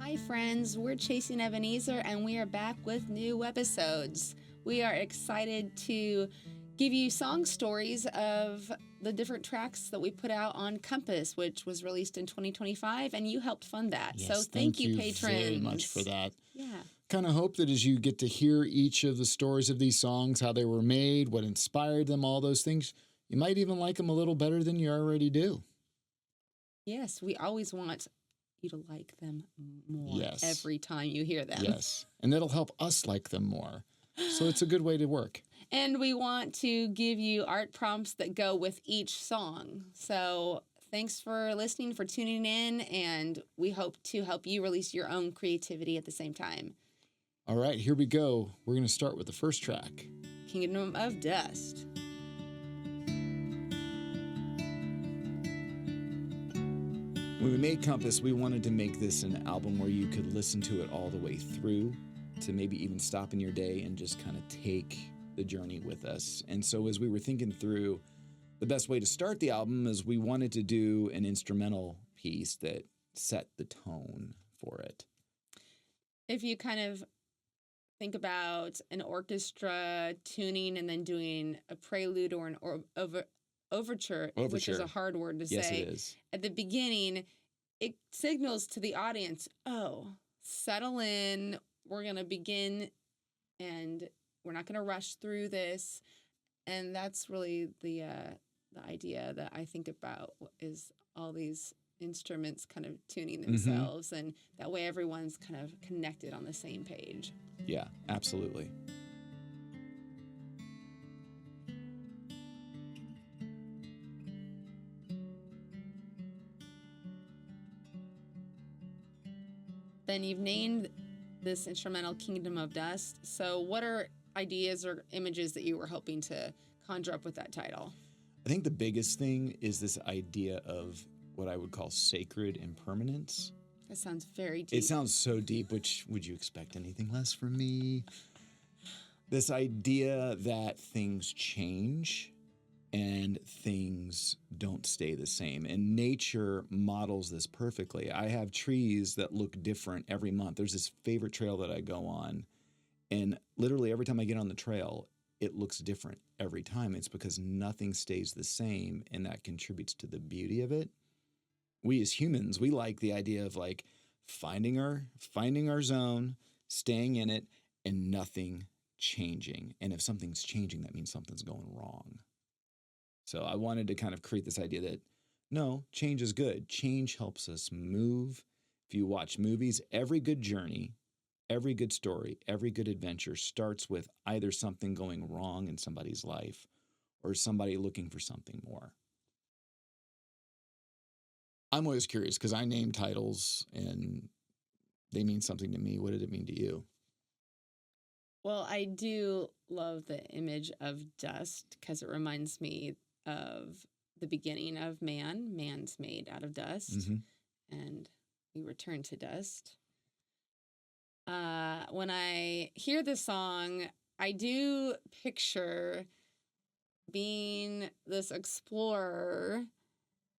Hi friends, we're Chasing Ebenezer and we are back with new webisodes. We are excited to give you song stories of the different tracks that we put out on Compass, which was released in 2025, and you helped fund that. Yes, so thank you, patrons. Very much for that. Yeah. Kind of hope that as you get to hear each of the stories of these songs, how they were made, what inspired them, all those things, you might even like them a little better than you already do. Yes, we always want you to like them more every time you hear them. Yes, and that'll help us like them more. So it's a good way to work. And we want to give you art prompts that go with each song. So thanks for listening, for tuning in, and we hope to help you release your own creativity at the same time. All right, here we go. We're going to start with the first track. Kingdom of Dust. When we made Compass, we wanted to make this an album where you could listen to it all the way through, to maybe even stop in your day and just kind of take the journey with us. And so as we were thinking through the best way to start the album, is we wanted to do an instrumental piece that set the tone for it. If you kind of think about an orchestra tuning and then doing a prelude or an overture, which is a hard word to say. Yes, it is. At the beginning, it signals to the audience, oh, settle in, we're going to begin, and we're not going to rush through this. And that's really the idea that I think about, is all these instruments kind of tuning themselves, and that way everyone's kind of connected on the same page. Yeah, absolutely. Then you've named this instrumental Kingdom of Dust. So what are ideas or images that you were hoping to conjure up with that title? I think the biggest thing is this idea of what I would call sacred impermanence. That sounds very deep. It sounds so deep, which would you expect anything less from me? This idea that things change and things don't stay the same. And nature models this perfectly. I have trees that look different every month. There's this favorite trail that I go on, and literally every time I get on the trail, it looks different every time. It's because nothing stays the same, and that contributes to the beauty of it. We as humans, we like the idea of like finding our zone, staying in it, and nothing changing. And if something's changing, that means something's going wrong. So I wanted to kind of create this idea that, no, change is good. Change helps us move. If you watch movies, every good journey, every good story, every good adventure starts with either something going wrong in somebody's life or somebody looking for something more. I'm always curious because I name titles and they mean something to me. What did it mean to you? Well, I do love the image of dust because it reminds me of the beginning of man. Man's made out of dust, and we return to dust. When I hear the song, I do picture being this explorer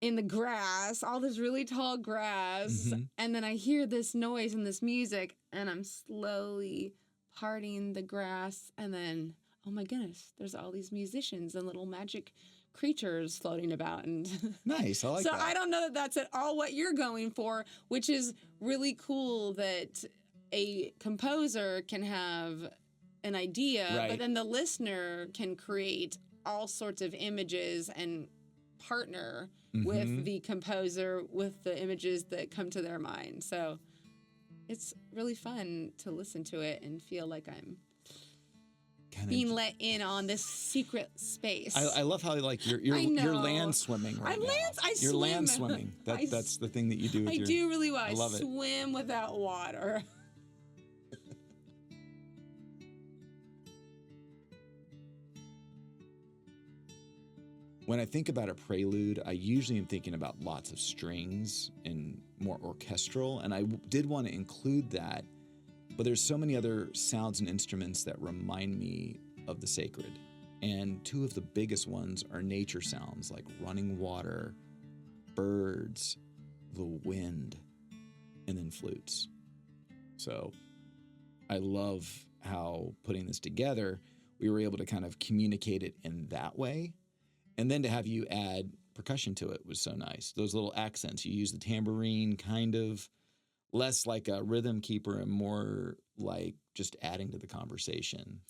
in the grass, all this really tall grass, and then I hear this noise and this music, and I'm slowly parting the grass, and then, oh my goodness, there's all these musicians and little magic creatures floating about. And nice, I like that. So I don't know that that's at all what you're going for, which is really cool that a composer can have an idea, but then the listener can create all sorts of images and partner with the composer with the images that come to their mind. So it's really fun to listen to it and feel like I'm being let in on this secret space. I love how like you're land swimming right now. You're land swimming. That's the thing that you do. I do really well. I love it. Swim without water. When I think about a prelude, I usually am thinking about lots of strings and more orchestral, and I did want to include that, but there's so many other sounds and instruments that remind me of the sacred. And two of the biggest ones are nature sounds like running water, birds, the wind, and then flutes. So I love how putting this together, we were able to kind of communicate it in that way. And then to have you add percussion to it was so nice. Those little accents. You use the tambourine kind of less like a rhythm keeper and more like just adding to the conversation.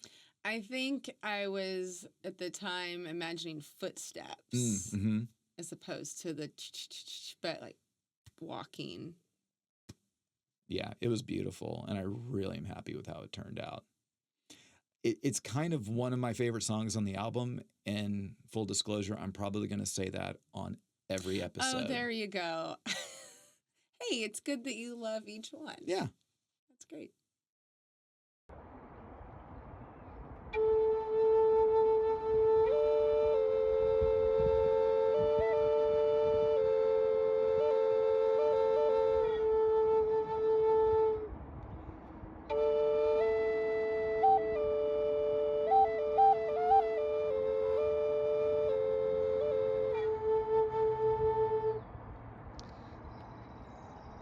I think I was at the time imagining footsteps as opposed to the but like walking. Yeah, it was beautiful, and I really am happy with how it turned out. It's kind of one of my favorite songs on the album, and full disclosure, I'm probably going to say that on every episode. Oh, there you go. Hey, it's good that you love each one. Yeah. That's great.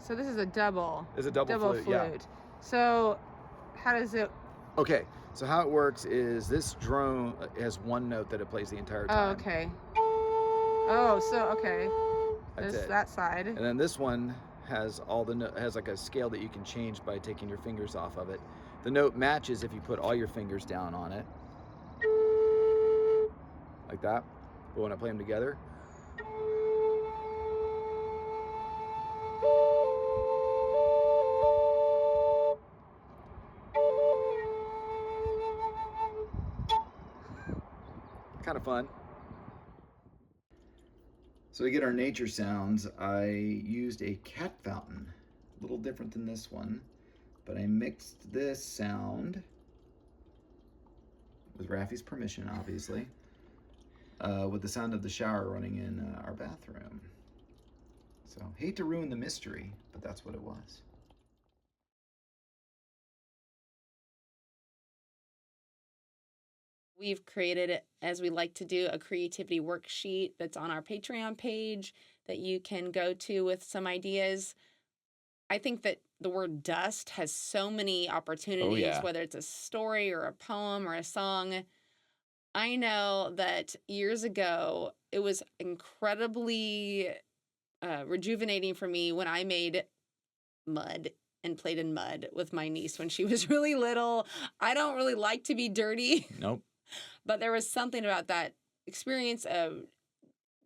So this is a double. It's a double flute. Yeah. So how does it... Okay, so how it works is this drone has one note that it plays the entire time. Oh, okay. Oh, so, okay. There's that side. And then this one has has like a scale that you can change by taking your fingers off of it. The note matches if you put all your fingers down on it. Like that. But when I play them together, kind of fun. So to get our nature sounds, I used a cat fountain. A little different than this one, but I mixed this sound with Raffy's permission, obviously, with the sound of the shower running in our bathroom. So hate to ruin the mystery, but that's what it was. We've created, as we like to do, a creativity worksheet that's on our Patreon page that you can go to with some ideas. I think that the word dust has so many opportunities, whether it's a story or a poem or a song. I know that years ago, it was incredibly rejuvenating for me when I made mud and played in mud with my niece when she was really little. I don't really like to be dirty. Nope. But there was something about that experience of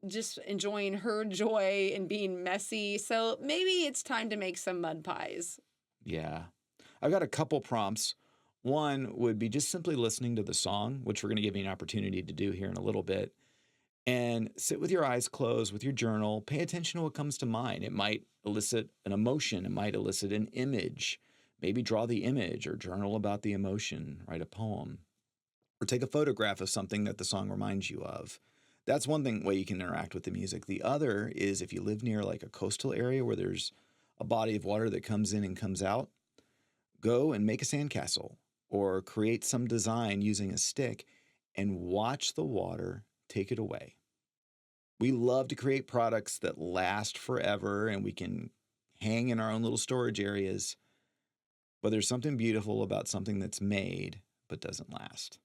just enjoying her joy and being messy. So maybe it's time to make some mud pies. Yeah. I've got a couple prompts. One would be just simply listening to the song, which we're going to give you an opportunity to do here in a little bit. And sit with your eyes closed with your journal. Pay attention to what comes to mind. It might elicit an emotion. It might elicit an image. Maybe draw the image or journal about the emotion. Write a poem. Or take a photograph of something that the song reminds you of. That's one way you can interact with the music. The other is if you live near like a coastal area where there's a body of water that comes in and comes out, go and make a sandcastle or create some design using a stick and watch the water take it away. We love to create products that last forever and we can hang in our own little storage areas, but there's something beautiful about something that's made but doesn't last.